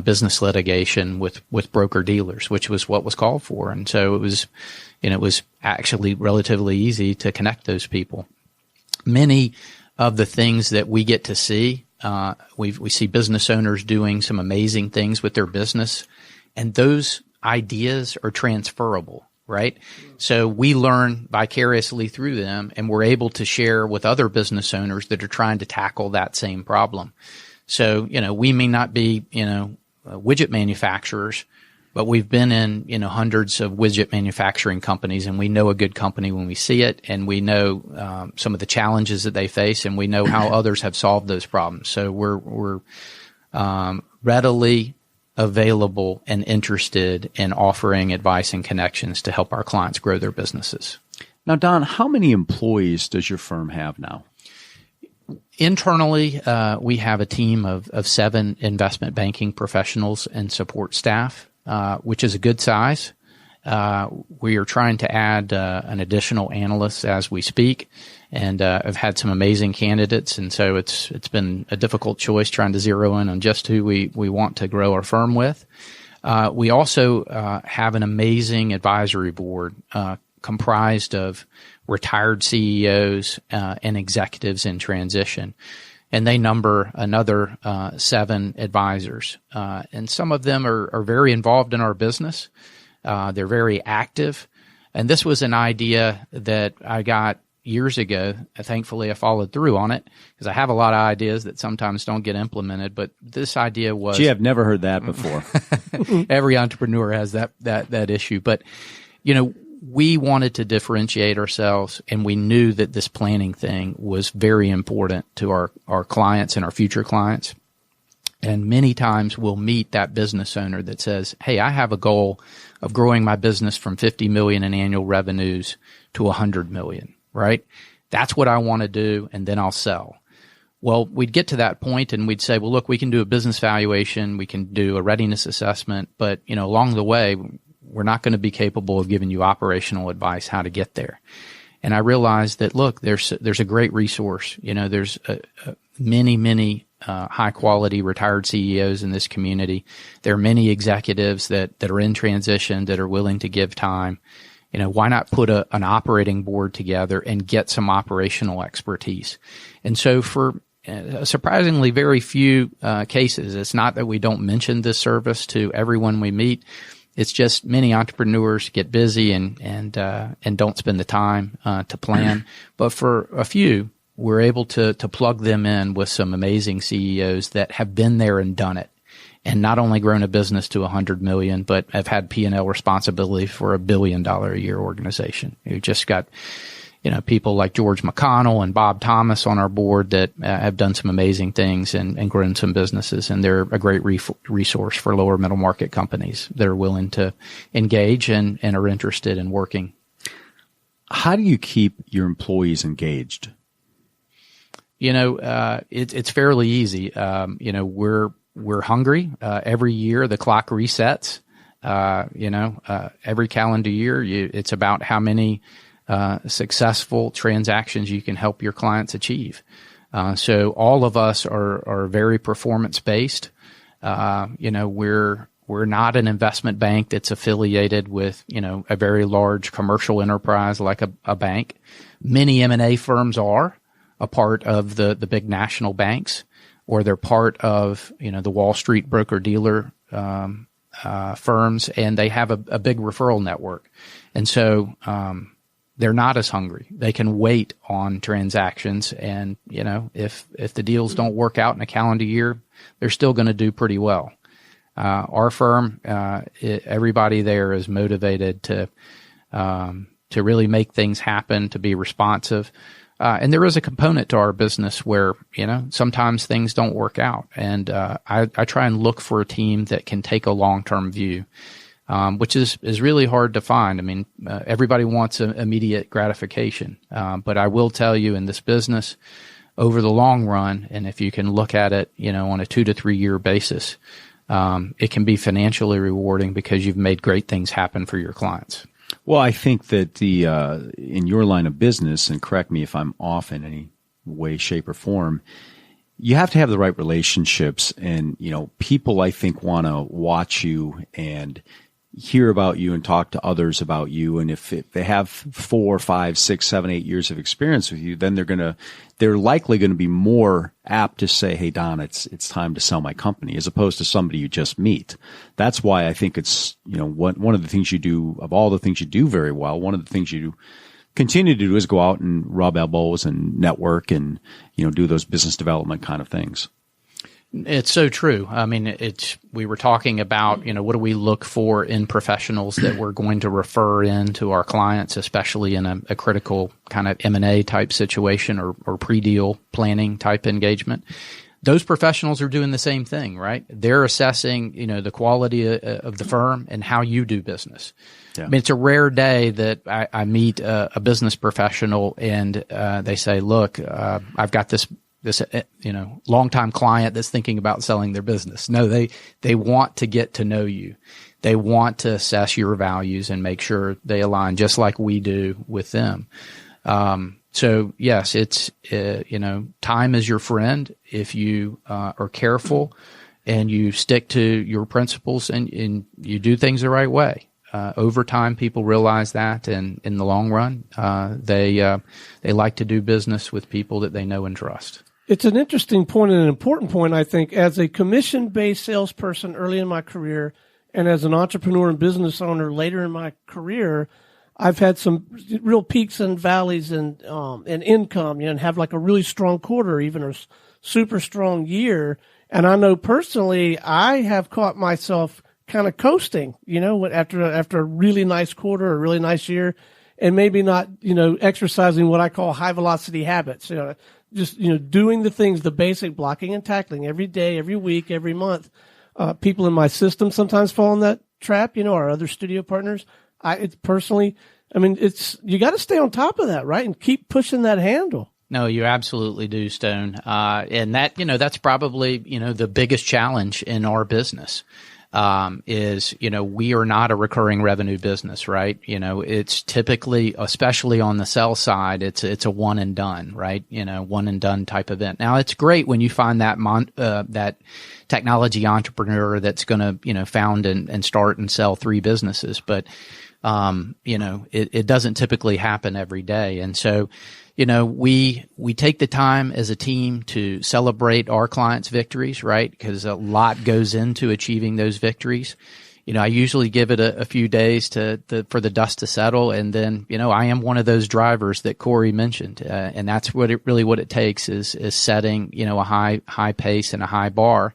Speaker 4: business litigation with broker dealers, which was what was called for. And so it was actually relatively easy to connect those people. Many of the things that we get to see, we see business owners doing some amazing things with their business, and those ideas are transferable, right? So we learn vicariously through them, and we're able to share with other business owners that are trying to tackle that same problem. So, we may not be, widget manufacturers, but we've been in, hundreds of widget manufacturing companies, and we know a good company when we see it, and we know some of the challenges that they face, and we know how others have solved those problems. So we're readily available and interested in offering advice and connections to help our clients grow their businesses.
Speaker 3: Now, Don, how many employees does your firm have now?
Speaker 4: Internally, we have a team of 7 investment banking professionals and support staff, which is a good size. We are trying to add an additional analyst as we speak, and I've had some amazing candidates, and so it's been a difficult choice trying to zero in on just who we want to grow our firm with. We also have an amazing advisory board comprised of retired CEOs and executives in transition. And they number another 7 advisors. And some of them are very involved in our business. They're very active. And this was an idea that I got years ago. Thankfully, I followed through on it because I have a lot of ideas that sometimes don't get implemented. But this idea was...
Speaker 3: Gee, I've never heard that before.
Speaker 4: Every entrepreneur has that issue. But, we wanted to differentiate ourselves, and we knew that this planning thing was very important to our clients and our future clients. And many times we'll meet that business owner that says, hey, I have a goal of growing my business from 50 million in annual revenues to 100 million, right? That's what I want to do, and then I'll sell. Well, we'd get to that point and we'd say, well, look, we can do a business valuation, we can do a readiness assessment, but, along the way, we're not going to be capable of giving you operational advice how to get there. And I realized that, look, there's a great resource. There's many high quality retired CEOs in this community. There are many executives that are in transition that are willing to give time. Why not put an operating board together and get some operational expertise? And so for surprisingly very few cases. It's not that we don't mention this service to everyone we meet. It's just many entrepreneurs get busy and don't spend the time to plan. But for a few, we're able to plug them in with some amazing CEOs that have been there and done it, and not only grown a business to $100 million, but have had P&L responsibility for $1 billion a year organization. You just got, people like George McConnell and Bob Thomas on our board that have done some amazing things and grown some businesses. And they're a great resource for lower middle market companies that are willing to engage and are interested in working.
Speaker 3: How do you keep your employees engaged?
Speaker 4: It's fairly easy. We're hungry. Every year the clock resets. Every calendar year, it's about how many successful transactions you can help your clients achieve. So all of us are very performance based. We're not an investment bank that's affiliated with, a very large commercial enterprise like a bank. Many M&A firms are a part of the big national banks, or they're part of, the Wall Street broker-dealer firms, and they have a big referral network. And so they're not as hungry. They can wait on transactions, and, if the deals don't work out in a calendar year, they're still going to do pretty well. Our firm, everybody there is motivated to really make things happen, to be responsive. And there is a component to our business where, sometimes things don't work out. And I try and look for a team that can take a long-term view, which is really hard to find. I mean, everybody wants immediate gratification. But I will tell you, in this business, over the long run, and if you can look at it, on a 2 to 3 year basis, it can be financially rewarding because you've made great things happen for your clients.
Speaker 3: Well, I think that in your line of business, and correct me if I'm off in any way, shape, or form, you have to have the right relationships. And, people, I think, want to watch you and hear about you and talk to others about you. And if they have 4, 5, 6, 7, 8 years of experience with you, then they're likely going to be more apt to say, "Hey, Don, it's time to sell my company," as opposed to somebody you just meet. That's why I think it's, one of the things you do, of all the things you do very well, one of the things you continue to do is go out and rub elbows and network and, do those business development kind of things.
Speaker 4: It's so true. I mean, we were talking about, what do we look for in professionals that we're going to refer in to our clients, especially in a critical kind of M&A type situation or pre-deal planning type engagement. Those professionals are doing the same thing, right? They're assessing, the quality of the firm and how you do business. Yeah. I mean, it's a rare day that I meet a business professional and they say, "Look, I've got this longtime client that's thinking about selling their business." No, they want to get to know you. They want to assess your values and make sure they align just like we do with them. So yes, it's, time is your friend if you are careful and you stick to your principles and you do things the right way. Over time, people realize that, and in the long run, they like to do business with people that they know and trust.
Speaker 2: It's an interesting point and an important point, I think, as a commission-based salesperson early in my career and as an entrepreneur and business owner later in my career. I've had some real peaks and valleys and income, and have like a really strong quarter, even a super strong year. And I know personally, I have caught myself kind of coasting, after a really nice quarter, a really nice year, and maybe not, exercising what I call high velocity habits, just, doing the things, the basic blocking and tackling every day, every week, every month. People in my system sometimes fall in that trap, our other studio partners. You got to stay on top of that, right? And keep pushing that handle.
Speaker 4: No, you absolutely do, Stone. And that, that's probably, the biggest challenge in our business. Is, we are not a recurring revenue business, right? It's typically, especially on the sell side, it's a one and done, right? One and done type event. Now, it's great when you find that technology entrepreneur that's going to, found and start and sell 3 businesses. But It doesn't typically happen every day. And so, we take the time as a team to celebrate our clients' victories, right? Because a lot goes into achieving those victories. I usually give it a few days for the dust to settle. And then, I am one of those drivers that Corey mentioned. And that's what it takes is setting, a high pace and a high bar.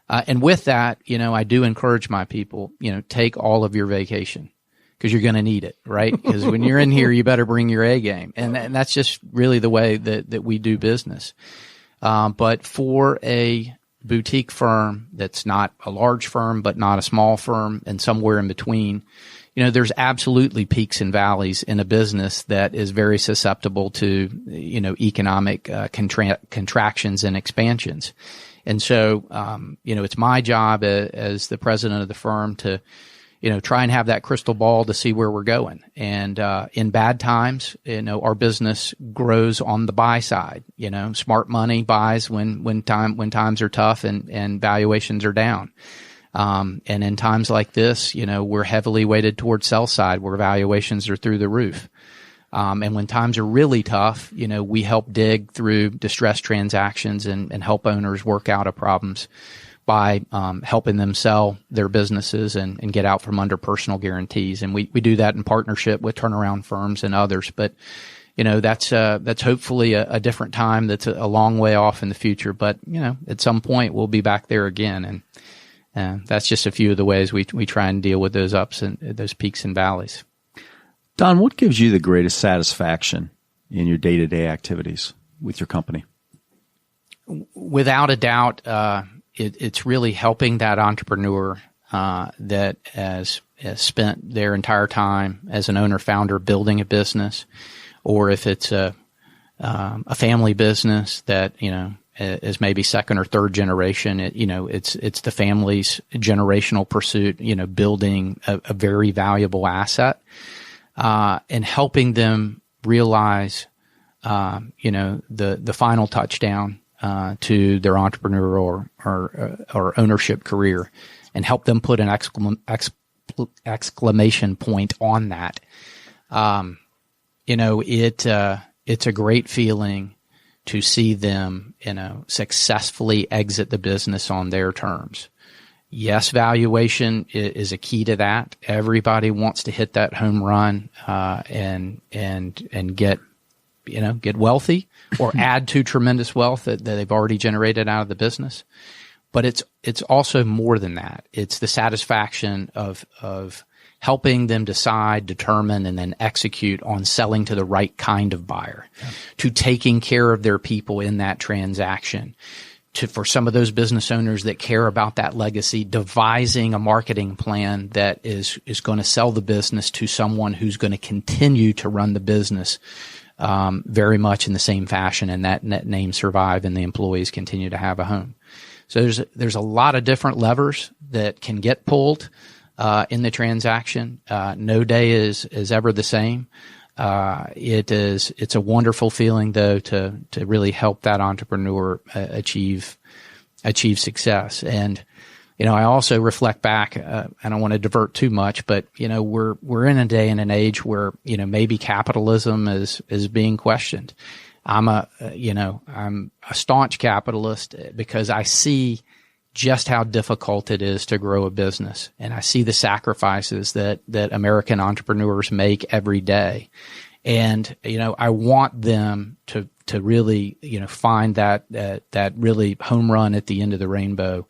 Speaker 4: And with that, I do encourage my people, take all of your vacation because you're going to need it, right? Because when you're in here, you better bring your A game. And that's just really the way that we do business. But for a boutique firm that's not a large firm, but not a small firm and somewhere in between, there's absolutely peaks and valleys in a business that is very susceptible to, economic contractions and expansions. And so, it's my job as the president of the firm to, try and have that crystal ball to see where we're going. And in bad times, our business grows on the buy side. Smart money buys when times are tough and valuations are down. And in times like this, we're heavily weighted towards sell side where valuations are through the roof. And when times are really tough, we help dig through distressed transactions and help owners work out of problems by helping them sell their businesses and get out from under personal guarantees. And we do that in partnership with turnaround firms and others. But, that's hopefully a different time that's a long way off in the future. But, at some point we'll be back there again. And that's just a few of the ways we try and deal with those ups and those peaks and valleys.
Speaker 3: Don, what gives you the greatest satisfaction in your day-to-day activities with your company?
Speaker 4: Without a doubt, it's really helping that entrepreneur that has spent their entire time as an owner-founder building a business, or if it's a family business that is maybe second or third generation. It's the family's generational pursuit. Building a very valuable asset. And helping them realize, the final touchdown to their entrepreneur or ownership career, and help them put an exclamation point on that. It's a great feeling to see them, successfully exit the business on their terms. Yes, valuation is a key to that. Everybody wants to hit that home run, and get wealthy or add to tremendous wealth that they've already generated out of the business. But it's also more than that. It's the satisfaction of helping them decide, determine, and then execute on selling to the right kind of buyer, to taking care of their people in that transaction. For some of those business owners that care about that legacy, devising a marketing plan that is going to sell the business to someone who's going to continue to run the business very much in the same fashion, and that name survive and the employees continue to have a home. So there's a lot of different levers that can get pulled in the transaction. No day is ever the same. It's a wonderful feeling though to really help that entrepreneur achieve success. And, I also reflect back, I don't want to divert too much, but, we're in a day and an age where, maybe capitalism is being questioned. I'm a staunch capitalist because I see just how difficult it is to grow a business. And I see the sacrifices that American entrepreneurs make every day. And, I want them to really, find that really home run at the end of the rainbow,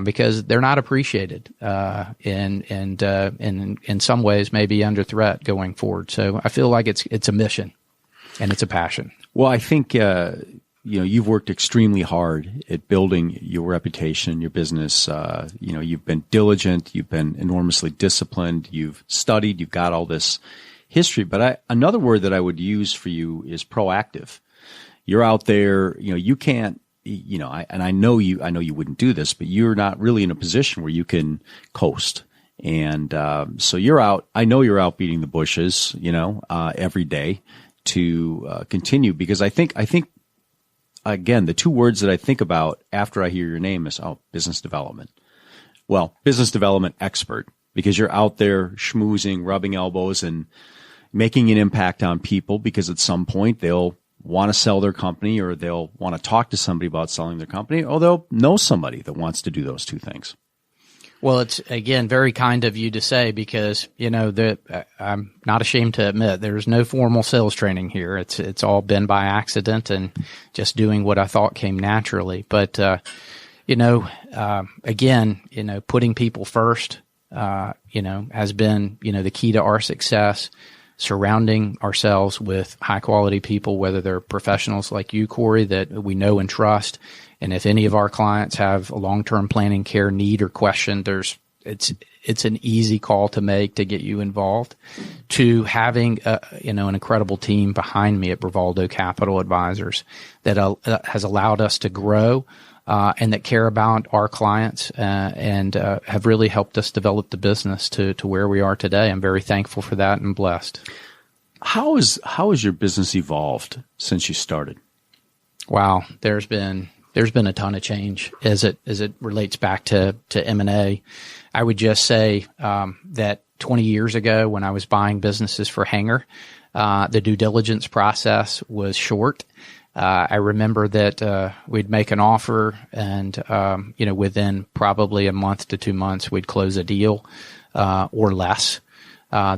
Speaker 4: because they're not appreciated, and in some ways maybe under threat going forward. So I feel like it's a mission and it's a passion.
Speaker 3: Well, I think, you've worked extremely hard at building your reputation, your business. You've been diligent, you've been enormously disciplined, you've studied, you've got all this history. But another word that I would use for you is proactive. You're out there, you can't, I know you wouldn't do this, but you're not really in a position where you can coast. And so you're out, I know you're out beating the bushes, every day to continue, because I think again, the two words that I think about after I hear your name is, business development. Well, business development expert, because you're out there schmoozing, rubbing elbows, and making an impact on people, because at some point they'll want to sell their company, or they'll want to talk to somebody about selling their company, or they'll know somebody that wants to do those two things.
Speaker 4: Well, it's, again, very kind of you to say, because, I'm not ashamed to admit there's no formal sales training here. It's all been by accident and just doing what I thought came naturally. But, again, putting people first, has been, the key to our success. Surrounding ourselves with high quality people, whether they're professionals like you, Corey, that we know and trust. And if any of our clients have a long-term planning care need or question, it's an easy call to make to get you involved. To having an incredible team behind me at Bravaldo Capital Advisors that has allowed us to grow, and that care about our clients, and have really helped us develop the business to where we are today. I'm very thankful for that and blessed.
Speaker 3: How has your business evolved since you started?
Speaker 4: Wow, there's been a ton of change as it relates back to M&A. I would just say that 20 years ago, when I was buying businesses for Hanger, the due diligence process was short. I remember that we'd make an offer, and within probably a month to 2 months, we'd close a deal, or less.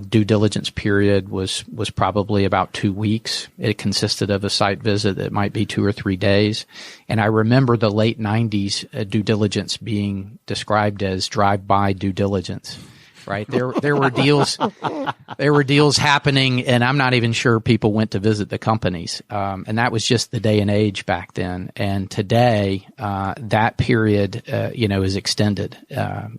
Speaker 4: Due diligence period was probably about 2 weeks. It consisted of a site visit that might be 2 or 3 days. And I remember the late 90s due diligence being described as drive-by due diligence. Right. There were deals happening, and I'm not even sure people went to visit the companies. And that was just the day and age back then. And today, that period, is extended.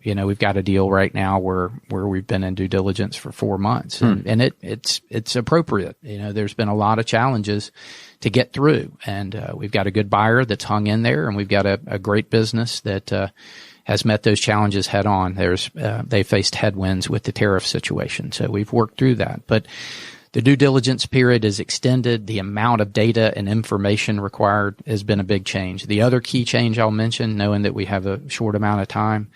Speaker 4: We've got a deal right now where we've been in due diligence for 4 months, and it's appropriate. There's been a lot of challenges to get through, and we've got a good buyer that's hung in there, and we've got a great business that has met those challenges head on. They faced headwinds with the tariff situation, so we've worked through that. But the due diligence period is extended. The amount of data and information required has been a big change. The other key change I'll mention, knowing that we have a short amount of time,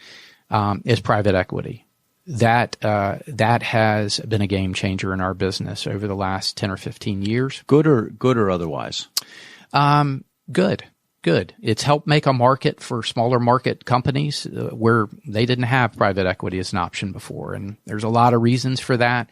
Speaker 4: is private equity. That has been a game changer in our business over the last 10 or 15 years.
Speaker 3: Good or otherwise?
Speaker 4: Good. It's helped make a market for smaller market companies where they didn't have private equity as an option before. And there's a lot of reasons for that.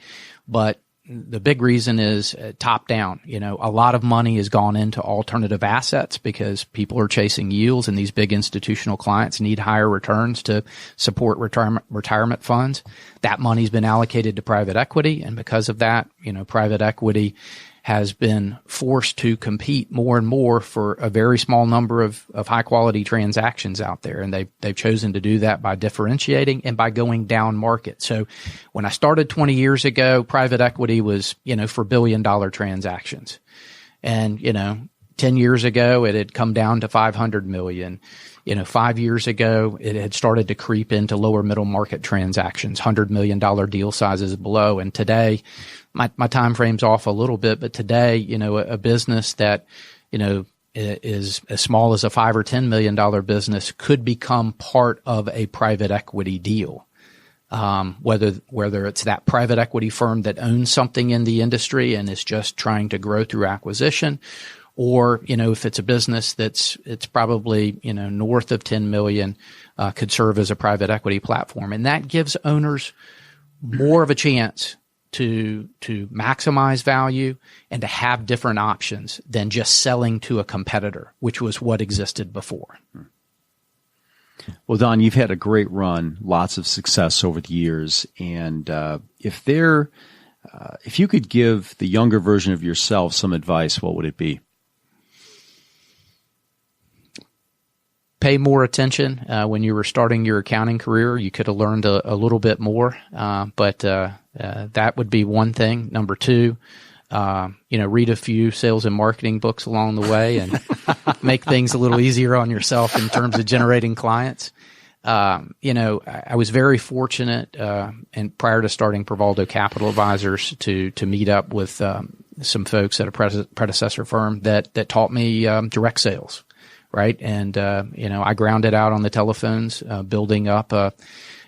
Speaker 4: But the big reason is top down. A lot of money has gone into alternative assets because people are chasing yields, and these big institutional clients need higher returns to support retirement funds. That money's been allocated to private equity. And because of that, private equity has been forced to compete more and more for a very small number of high quality transactions out there. And they've chosen to do that by differentiating and by going down market. So when I started 20 years ago, private equity was, for $1 billion transactions. And, 10 years ago, it had come down to 500 million. 5 years ago, it had started to creep into lower middle market transactions, $100 million deal sizes below. And today, my time frame's off a little bit, but today, a business that, is as small as a $5 or $10 million business could become part of a private equity deal. Whether it's that private equity firm that owns something in the industry and is just trying to grow through acquisition, or, if it's a business it's probably, north of 10 million, could serve as a private equity platform. And that gives owners more of a chance to maximize value and to have different options than just selling to a competitor, which was what existed before.
Speaker 3: Well, Don, you've had a great run, lots of success over the years. And if you could give the younger version of yourself some advice, what would it be? Pay
Speaker 4: more attention. When you were starting your accounting career, you could have learned a little bit more, but that would be one thing. Number two, read a few sales and marketing books along the way and make things a little easier on yourself in terms of generating clients. I was very fortunate, and prior to starting Bravaldo Capital Advisors, to meet up with some folks at a predecessor firm that taught me direct sales. Right. And, I grounded out on the telephones, building up a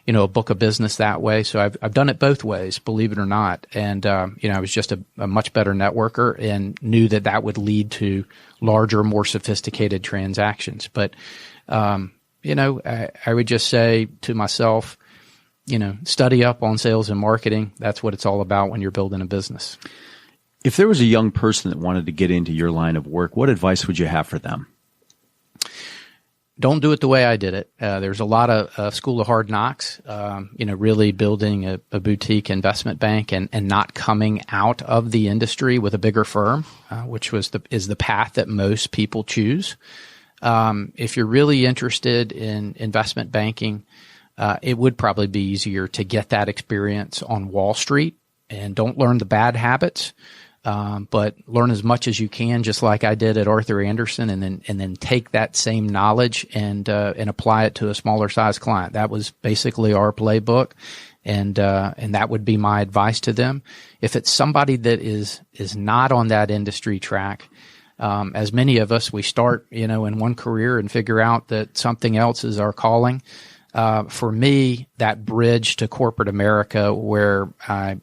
Speaker 4: a book of business that way. So I've done it both ways, believe it or not. And, I was just a much better networker and knew that would lead to larger, more sophisticated transactions. But, I would just say to myself, study up on sales and marketing. That's what it's all about when you're building a business.
Speaker 3: If there was a young person that wanted to get into your line of work, what advice would you have for them?
Speaker 4: Don't do it the way I did it. There's a lot of school of hard knocks, really building a boutique investment bank and not coming out of the industry with a bigger firm, which is the path that most people choose. If you're really interested in investment banking, it would probably be easier to get that experience on Wall Street, and don't learn the bad habits. But learn as much as you can, just like I did at Arthur Andersen, and then take that same knowledge and apply it to a smaller size client. That was basically our playbook, and that would be my advice to them. If it's somebody that is not on that industry track, as many of us, we start in one career and figure out that something else is our calling. For me, that bridge to corporate America, where I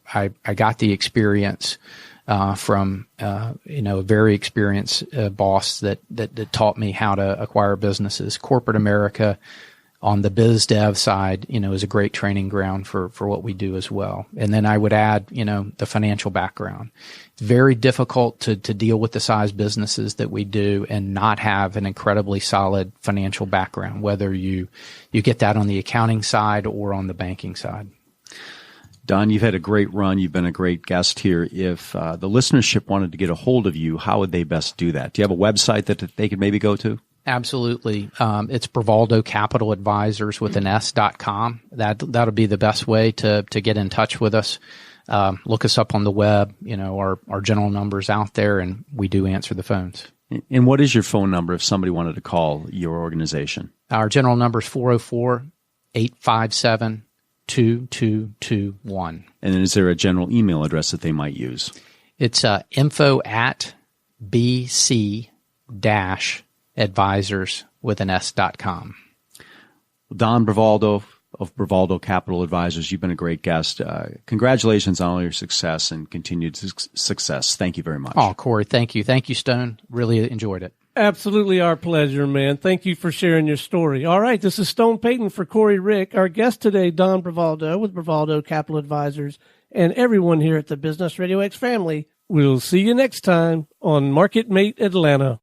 Speaker 4: got the experience from a very experienced boss that taught me how to acquire businesses. Corporate America on the biz dev side, is a great training ground for what we do as well. And then I would add, the financial background. It's very difficult to deal with the size businesses that we do and not have an incredibly solid financial background, whether you get that on the accounting side or on the banking side.
Speaker 3: Don, you've had a great run. You've been a great guest here. If the listenership wanted to get a hold of you, how would they best do that? Do you have a website that they could maybe go to?
Speaker 4: Absolutely. It's Bravaldo Capital Advisors with an S.com. That'll be the best way to get in touch with us. Look us up on the web. Our general number's out there, and we do answer the phones.
Speaker 3: And what is your phone number if somebody wanted to call your organization? Our
Speaker 4: general number is 404-857-2221.
Speaker 3: And then is there a general email address that they might use?
Speaker 4: It's info@bc-advisors with an S.com.
Speaker 3: Don Bravaldo of Bravaldo Capital Advisors, you've been a great guest. Congratulations on all your success and continued success. Thank you very much.
Speaker 4: Oh, Corey, thank you. Thank you, Stone. Really enjoyed it.
Speaker 2: Absolutely our pleasure, man. Thank you for sharing your story. All right, this is Stone Payton for Corey Rick. Our guest today, Don Bravaldo with Bravaldo Capital Advisors, and everyone here at the Business Radio X family. We'll see you next time on MarketMate Atlanta.